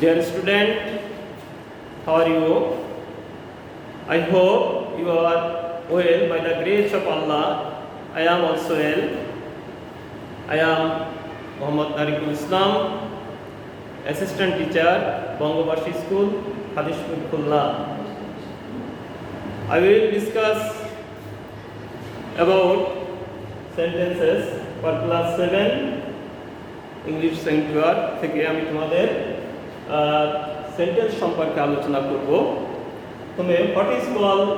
Dear student, how are you? I hope you are well by the grace of Allah. I am also well. I am Muhammad Tariqul Islam, Assistant Teacher, Bangobashi School, Hadishpur, Khulna. I will discuss about sentences for class 7 English Sanctuary থেকে আমি তোমাদের sentence সম্পর্কে আলোচনা করব। তুমি what is called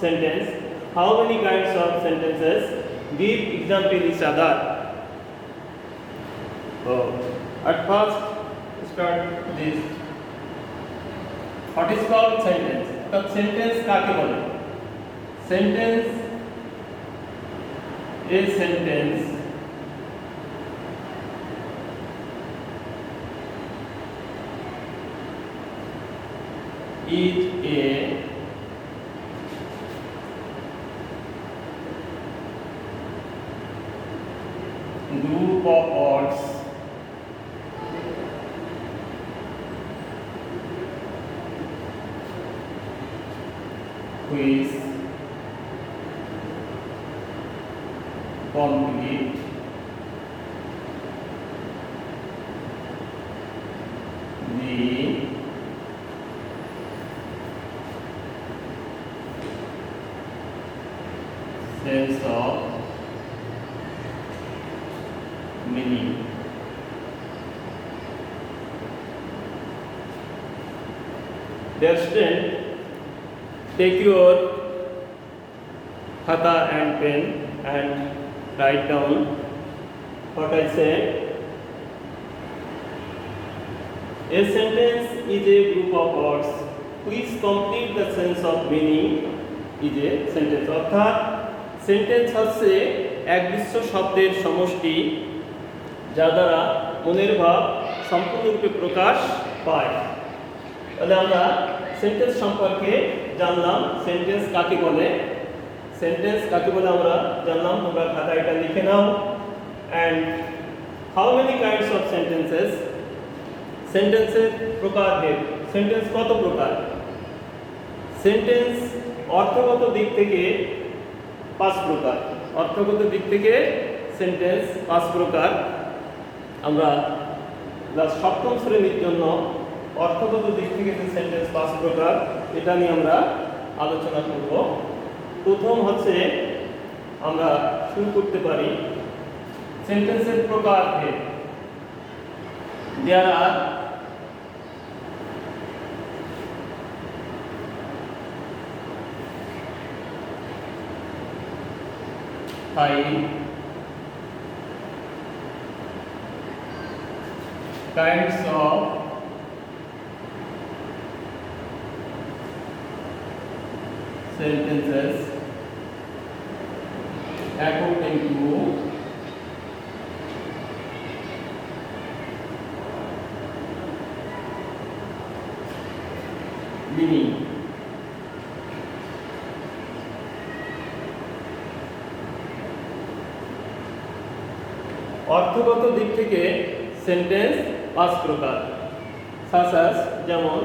sentence, how many kinds of sentences, give example each other. So at first start this, what is called sentence. তো sentence কাকে বলে? Sentence a sentence is a group of words which complete the sense of meaning. Dear student, take your khata and pen and write down what I said. A sentence is a group of words which complete the sense of meaning is a sentence. অর্থাৎ sentence হচ্ছে এক বিশ্ব শব্দের সমষ্টি যা দ্বারা মনের ভাব সম্পূর্ণরূপে প্রকাশ পায়। তাহলে আমরা সেন্টেন্স সম্পর্কে জানলাম, সেন্টেন্স কাকে বলে। সেন্টেন্স কাকে বলে আমরা জানলাম, তোমরা খাতায় এটা লিখে নাও। And how many kinds of sentences, সেন্টেন্সের প্রকারভেদ, সেন্টেন্স কত প্রকার। সেন্টেন্স অর্থগত দিক থেকে 5 প্রকার। অর্থগত দিক থেকে সেন্টেন্স 5 প্রকার। আমরা ক্লাস 7ম শ্রেণীর জন্য অর্থগত দিক থেকে যে সেন্টেন্স 5 প্রকার, এটা নিয়ে আমরা আলোচনা করব। প্রথম হচ্ছে আমরা শুরু করতে পারি সেন্টেন্সের প্রকারভেদ। There are 5 kinds of sentences according to meaning. অর্থগত দিক থেকে সেন্টেন্স 5 প্রকার, such as যেমন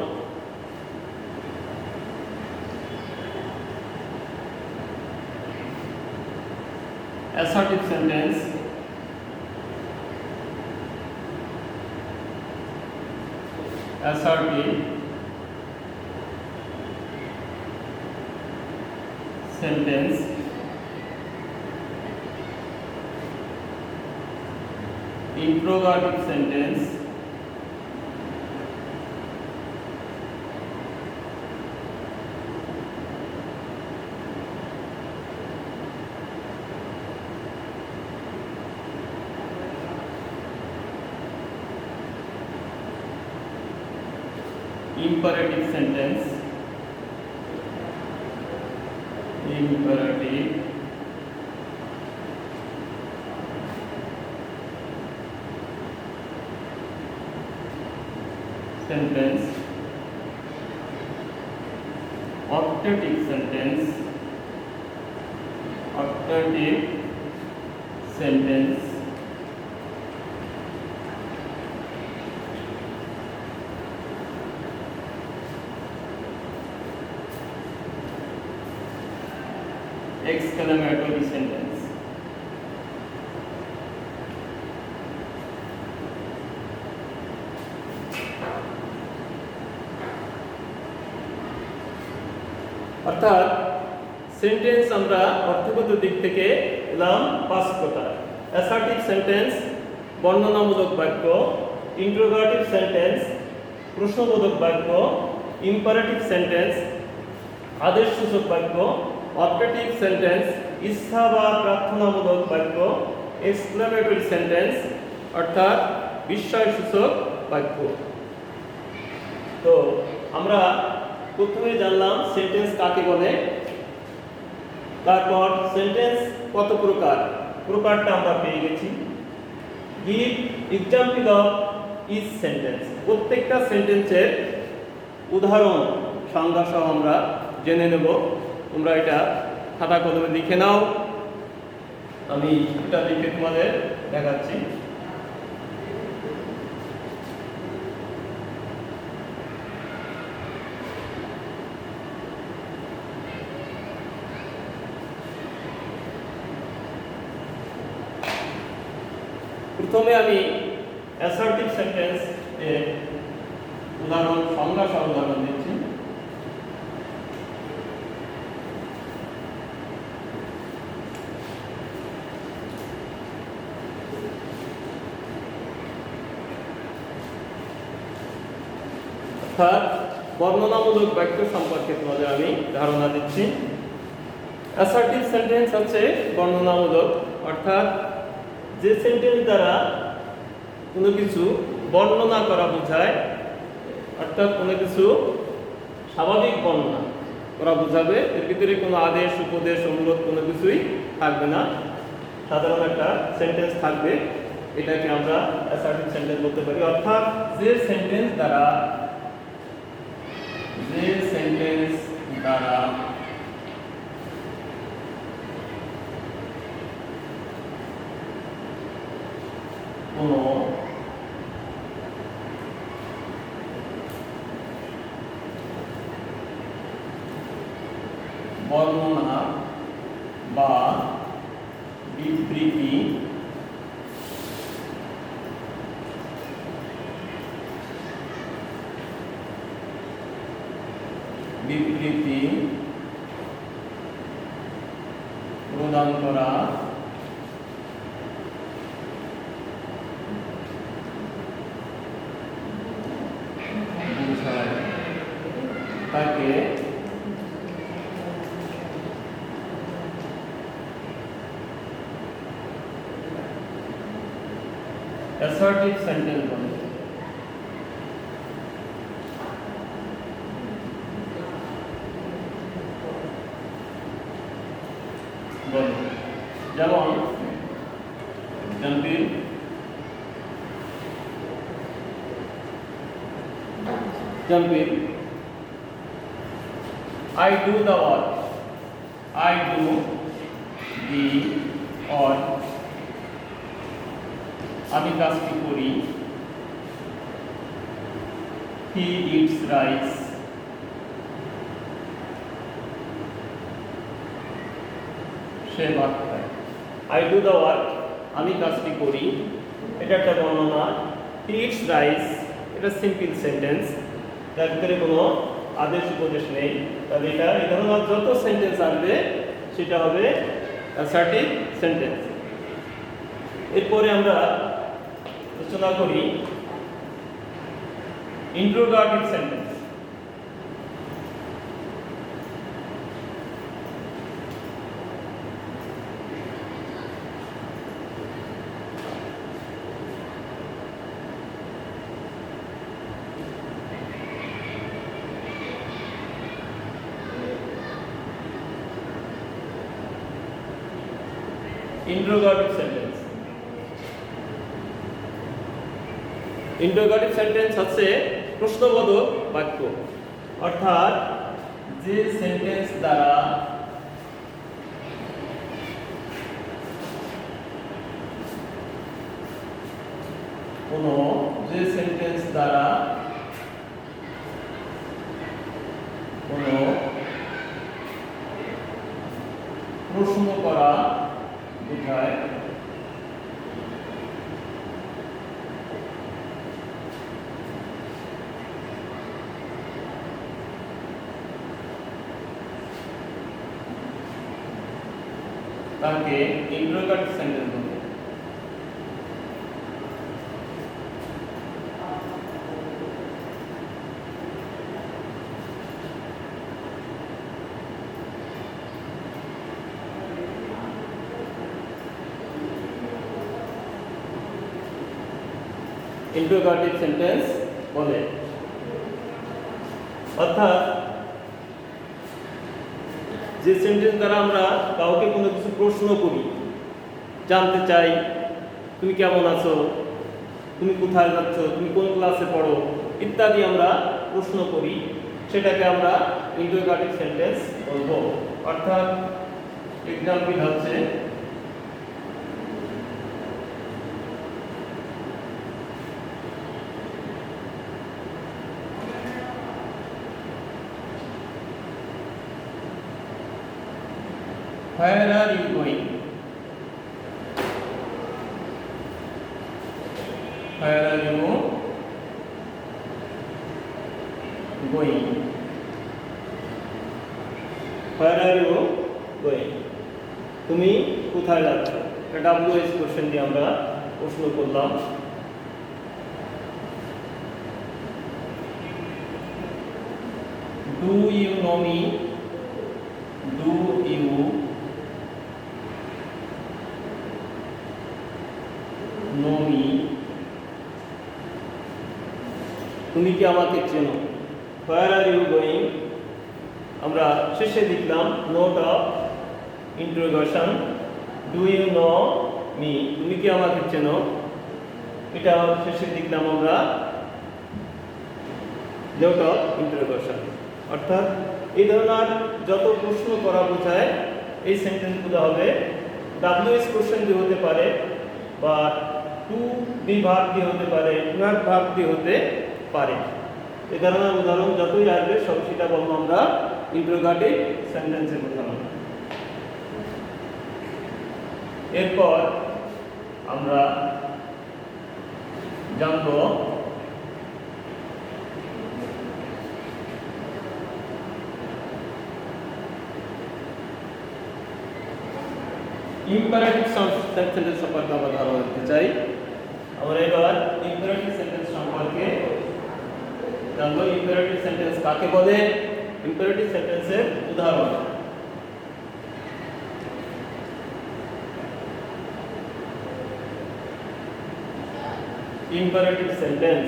assertive sentence, assertive sentence, interrogative sentence, imperative sentence, imperative sentence, octative sentence, octative sentence, exclamatory sentence. অর্থাৎ সেন্টেন্স আমরা অর্থগত দিক থেকে এলাম 5 প্রকার। অ্যাসার্টিভ সেন্টেন্স বর্ণনামূলক বাক্য, ইন্টারোগেটিভ সেন্টেন্স প্রশ্নবোধক বাক্য, ইম্পারেটিভ সেন্টেন্স আদেশসূচক বাক্য, অবজেক্টিভ সেন্টেন্স ইচ্ছা বা প্রার্থনামূলক বাক্য, এক্সক্লেমেটরি সেন্টেন্স অর্থাৎ বিস্ময়সূচক বাক্য। তো আমরা প্রথমে জানলাম সেন্টেন্স কাকে বলে, তারপর সেন্টেন্স কত প্রকার, প্রকারটা আমরা পেয়ে গেছি। Give example of each sentence, প্রত্যেকটা সেন্টেন্সের উদাহরণ সংজ্ঞা সহ আমরা জেনে নেব। তোমরা এটা খাতা কলমে লিখে নাও, আমি এটা লিখে তোমাদের দেখাচ্ছি। প্রথমে আমি অ্যাসার্টিভ সেন্টেন্স এর উদাহরণ সংজ্ঞা সহ উদাহরণ দিচ্ছি। অর্থাৎ বর্ণনামূলক বাক্য সম্পর্কে তোমাদের আমি ধারণা দিচ্ছি। অ্যাসার্টিভ সেন্টেন্স হচ্ছে বর্ণনামূলক, অর্থাৎ যে সেন্টেন্স দ্বারা কোনো কিছু বর্ণনা করা বোঝায়, অর্থাৎ কোনো কিছু স্বাভাবিক বর্ণনা করা বোঝাবে, এর ভিতরে কোনো আদেশ উপদেশ অনুরোধ কোনো কিছুই থাকবে না, সাধারণ একটা সেন্টেন্স থাকবে, এটাকে আমরা অ্যাসার্টিভ সেন্টেন্স বলতে পারি। অর্থাৎ যে সেন্টেন্স দ্বারা কোনো বর্ণনা বা বিবৃতি প্রদান করা বোঝায়, তাকে অ্যাসার্টিভ সেন্টেন্স বলে। যেমন example, I do the work, I do the work, আমি কাজটি করি, he eats rice, সে ভাত খায়। I do the work, আমি কাজটি করি, এটা একটা বর্ণনা। he eats rice, এটা সিম্পল সেন্টেন্স, তার ভিতরে কোনো আদেশ উপদেশ নেই, তাহলে এটা এই ধরনের যত সেন্টেন্স আসবে সেটা হবে অ্যাসার্টিভ সেন্টেন্স। এরপরে আমরা আলোচনা করি interrogative sentence. Interrogative sentence, interrogative sentence হচ্ছে প্রশ্নবোধক বাক্য, অর্থাৎ যে সেন্টেন্স দ্বারা কোনো প্রশ্ন করা বোঝায়। তাকে ইন্টারোগেটিভ সেন্টেন্স বলে। ইন্টারোগেটিভ সেন্টেন্স বলে। অর্থাৎ যে সেন্টেন্স দ্বারা আমরা কাউকে কোনো কিছু প্রশ্ন করি, জানতে চাই তুমি কেমন আছো, তুমি কোথায় যাচ্ছ, তুমি কোন ক্লাসে পড়ো ইত্যাদি আমরা প্রশ্ন করি, সেটাকে আমরা ইন্টারোগেটিভ সেন্টেন্স বলবো। অর্থাৎ এক্সাম্পল হচ্ছে Where are you going? Where are you going? Where are you going? তুমি কোথায় যাচ্ছ? এটা WH কোশ্চেন দিয়ে আমরা প্রশ্ন করলাম। Do you know me? Do you know me? তুমি কি আমাকে চেনো? Where are you going? আমরা শেষে লিখলাম note of interrogation, do you know me? তুমি কি আমাকে চেনো? এটা শেষে লিখলাম আমরা নোট অফ ইন্টারোগেশন। অর্থাৎ এই ধরনের যত প্রশ্ন করা বোঝায় এই সেন্টেন্সগুলো হবে WH কোশ্চেন দিয়ে হতে পারে, বা টু বি ভার্ব দিয়ে হতে পারে, নট ভার্ব দিয়ে হতে পারে। এই ধরনের উদাহরণ যতই আসবে সব সেটা বলবো আমরা ইন্টারোগেটিভ সেন্টেন্সের উদাহরণ। এরপর আমরা জানব ইম্পারেটিভ সেন্টেন্স সম্পর্কে আমরা ধারণা দিতে চাই। আমরা এবার ইম্পারেটিভ সেন্টেন্স সম্পর্কে জানবো। ইম্পারেটিভ সেন্টেন্স কাকে বলে, ইম্পারেটিভ সেন্টেন্সের উদাহরণ। ইম্পারেটিভ সেন্টেন্স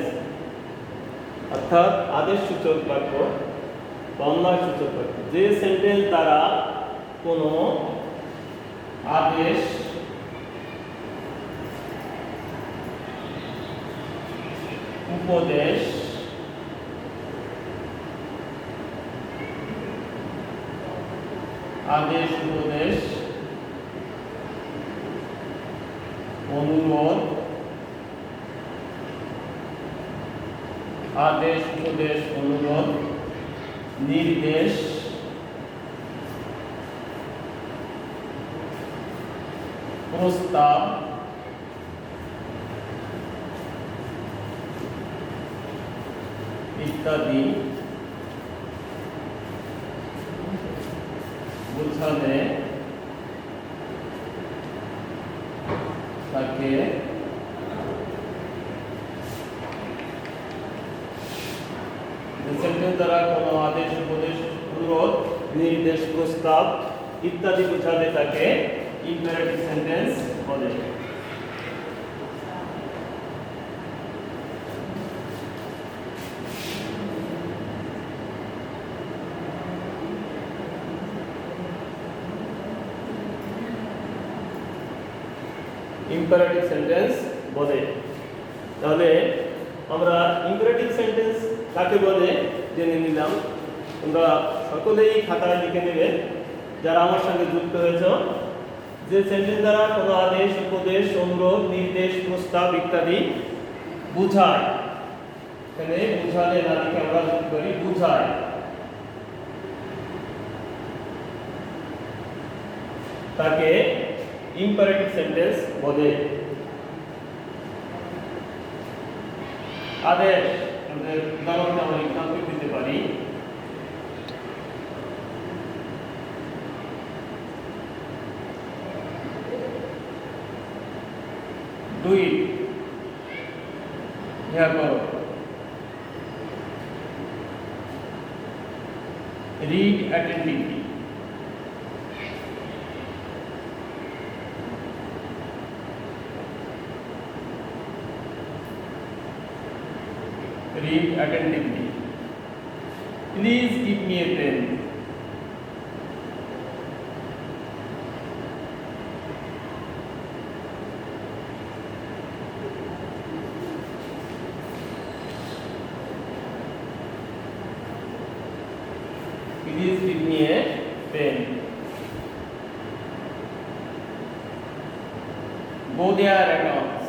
অর্থাৎ আদেশসূচক বাক্য বা অন্যসূচক বাক্য, যে সেন্টেন্স দ্বারা কোনো আদেশ, উপদেশ, আদেশ, উপদেশ, অনুরোধ, আদেশ, উপদেশ, অনুরোধ, নির্দেশ, প্রস্তাব, ইত্যাদি বোঝালে তাকে সেন্টেন্স দ্বারা কোনো আদেশ, উপদেশ, অনুরোধ, নির্দেশ, প্রস্তাব ইত্যাদি বোঝালে তাকে ইম্পারেটিভ সেন্টেন্স বলে। ইম্পারেটিভ সেন্টেন্স বলে। তাহলে আমরা ইম্পারেটিভ সেন্টেন্স কাকে বলে জেনে নিলাম। তোমরা সকলেই খাতায় লিখে নেবে যারা আমার সঙ্গে যুক্ত হয়েছ, যে সেন্টেন্স দ্বারা কোনো আদেশ, উপদেশ, অনুরোধ, নির্দেশ, প্রস্তাব ইত্যাদি বুঝায়। এখানে বুঝালে না লিখে আমরা যুক্ত করি বুঝায়। তাকে ইম্পারেটিভ সেন্টেন্স বলে। আদেশ আমাদের উদাহরণে আমরা এক্সাম্পল দিতে পারি। ডু ইট, ইহা করো। Read attentively, read attentively. Please give me a pen. Please give me a pen. Go there at once.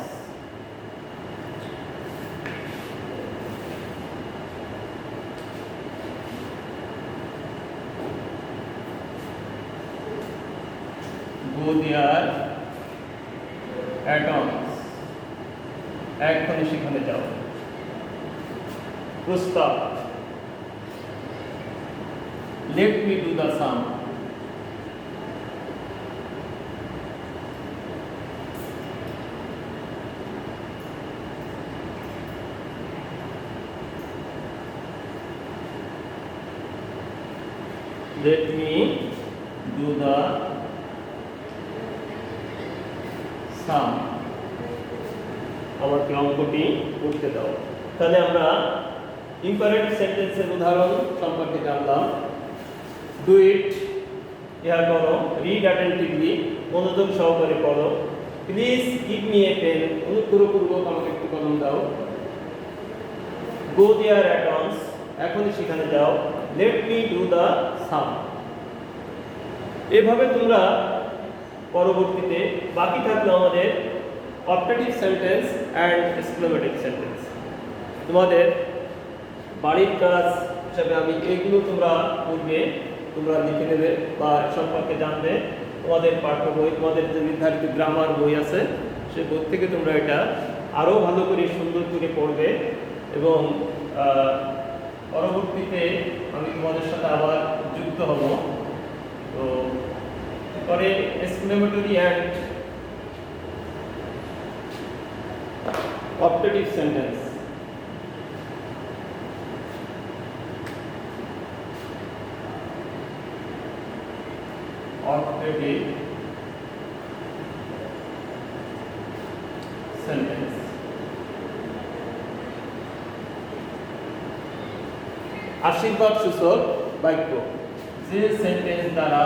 Go there at once. এক্ষুনি সেখানে যাও। প্রস্তাব, let me do the sum. Let me do the sum. আমাকে অঙ্কটি করতে দাও। তাহলে আমরা ইম্পারেটিভ সেন্টেন্সের উদাহরণ সম্পর্কে জানলাম। ডু ইট, ইহা করো। রিড অ্যাটেন্টিভলি, মনোযোগ সহকারে পড়ো। Please give me a pen, অনুগ্রহপূর্বক আমাকে একটু কলম দাও। গো দেয়ার অ্যাট ওয়ান্স, এখনই সেখানে যাও। লেট মি ডু দ্য সাম। এভাবে তোমরা পরবর্তীতে বাকি থাকলো আমাদের optative sentence and exclamative sentence. তোমাদের বাড়ির কাজ হিসাবে আমি এইগুলো তোমরা পূর্বে তোমরা লিখে নেবে বা সম্পর্কে জানবে। তোমাদের পাঠ্য বই, তোমাদের যে নির্ধারিত গ্রামার বই আছে সেই বই থেকে তোমরা এটা আরও ভালো করে সুন্দর করে পড়বে এবং পরবর্তীতে আমি তোমাদের সাথে আবার যুক্ত হব। তো পরে exclamatory and optative sentence. Optative sentence আশীর্বাদ সূচক বাক্য, যে সেন্টেন্স দ্বারা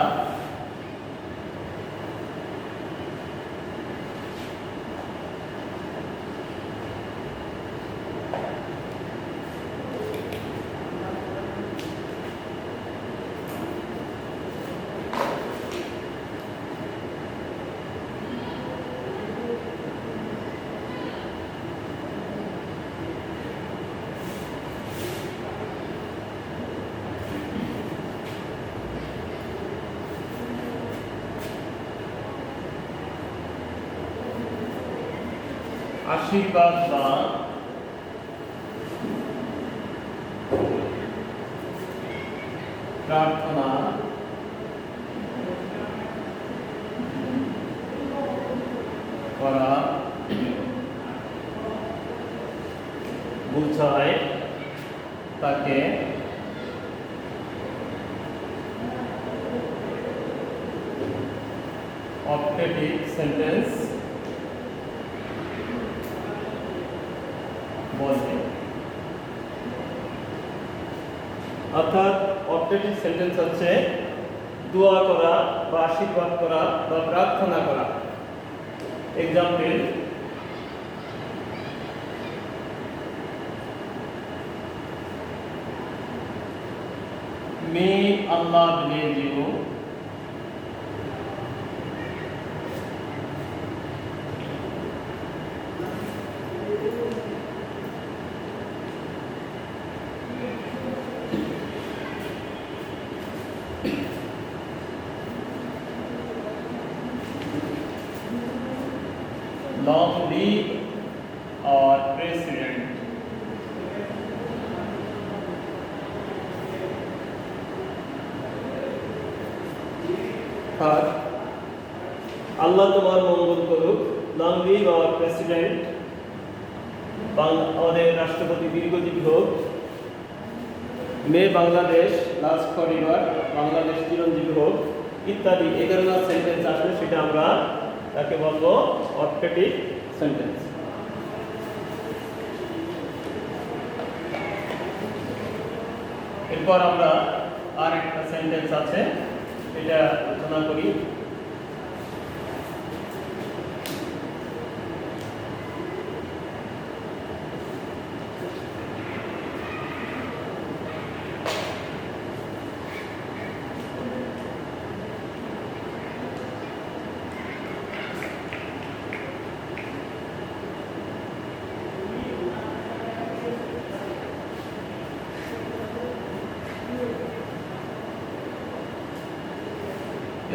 আশীর্বাদ বা প্রার্থনা করা বোঝায় তাকে অপটেটিভ সেন্টেন্স বলে। অর্থাৎ অপটেটিভ সেন্টেন্স হচ্ছে দোয়া করা বা আশীর্বাদ করা বা প্রার্থনা করা। Example, May Allah bless you, we our president. Third, আল্লাহ তোমার মঙ্গল করুক। লং লিভ আওয়ার প্রেসিডেন্ট, আমাদের রাষ্ট্রপতি দীর্ঘজীবী হোক। May Bangladesh last for ever, Bangladesh চিরঞ্জীবী হোক ইত্যাদি। এই ধরনের সেন্টেন্স আসলে সেটা আমরা তাকে বলবো অথেন্টিক সেন্টেন্স। এরপর আমরা আর একটা সেন্টেন্স আছে, এটা আলোচনা করি।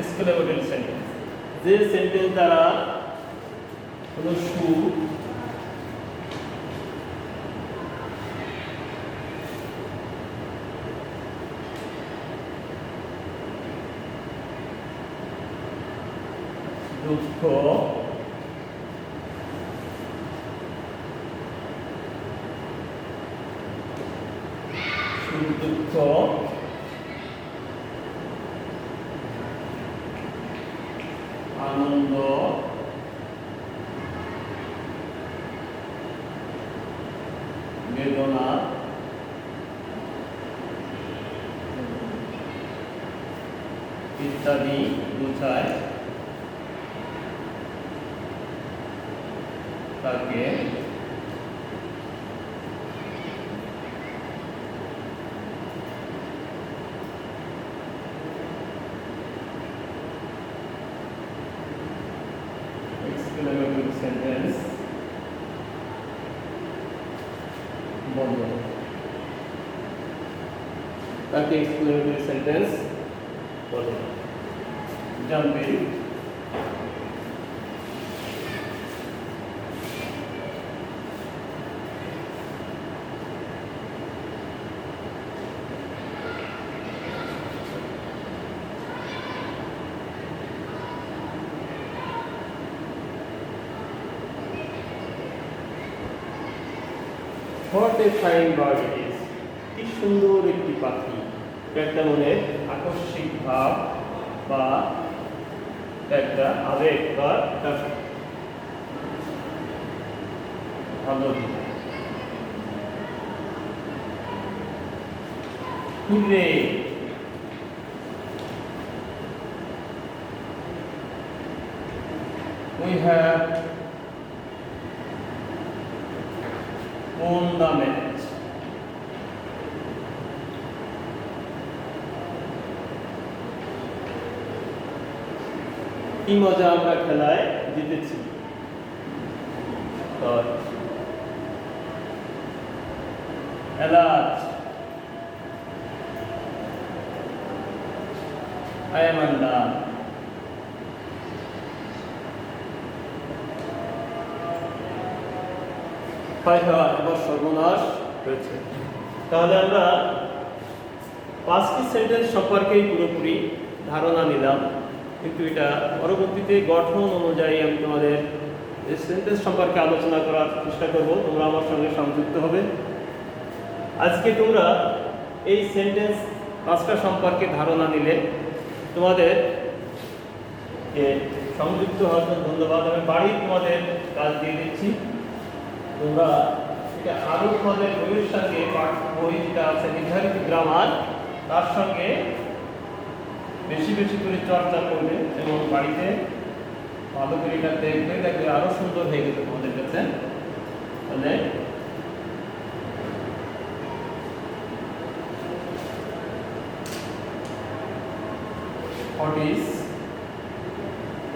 এক্সক্লেমেটরি সেন্টেন্স, যে সেন্টেন্স দ্বারা কোনো সুর দুঃখ সুখ দুঃখ আনন্দ বেদনা ইত্যাদি বোঝায় তাকে এক্সক্লেমেটরি সেন্টেন্স বলবো। তাকে এক্সক্লেমেটরি সেন্টেন্স বলবো। Example, What a fine bird it is, কি সুন্দর একটি পাখি। একটা মনে আকস্মিক ভাব বা একটা আবেগ বা একটা ভালো দিক। Hooray! We have won the match. কি মজা, আমরা খেলায় জিতেছি। এলাচ, I am undone. এবার সর্বনাশ হয়েছে। তাহলে আমরা পাঁচটি সেন্টেন্স সম্পর্কেই পুরোপুরি ধারণা নিলাম, কিন্তু এটা পরবর্তীতে গঠন অনুযায়ী আমি তোমাদের এই সেন্টেন্স সম্পর্কে আলোচনা করার চেষ্টা করব। তোমরা আমার সঙ্গে সংযুক্ত হবে। আজকে তোমরা এই সেন্টেন্স পাঁচটা সম্পর্কে ধারণা নিলে। তোমাদের সংযুক্ত হওয়ার জন্য ধন্যবাদ। আমি বাড়ির তোমাদের কাজ দিয়ে দিচ্ছি। তোমরা এটা আরও তোমাদের বইয়ের সঙ্গে পাঠ বই যেটা আছে নির্ধারিত গ্রামার, তার সঙ্গে বেশি বেশি করে চর্চা করবে এবং বাড়িতে ভালো করে এটা দেখবে, দেখবে আরও সুন্দর হয়ে গেছে তোমাদের কাছে। তাহলে what is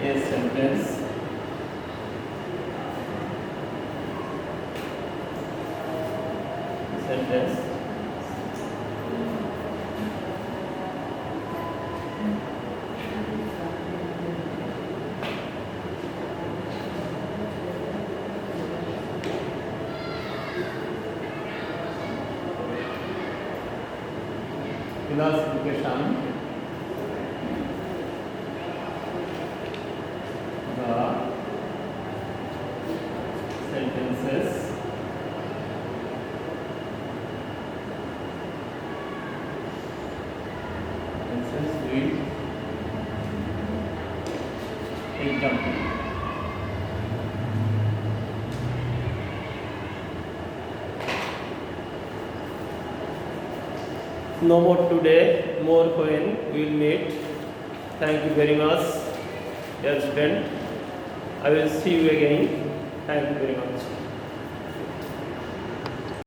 a sentence? Sentence. classification the sentences with example. No more today, more when we will meet. Thank you very much, dear student. I will see you again. Thank you very much.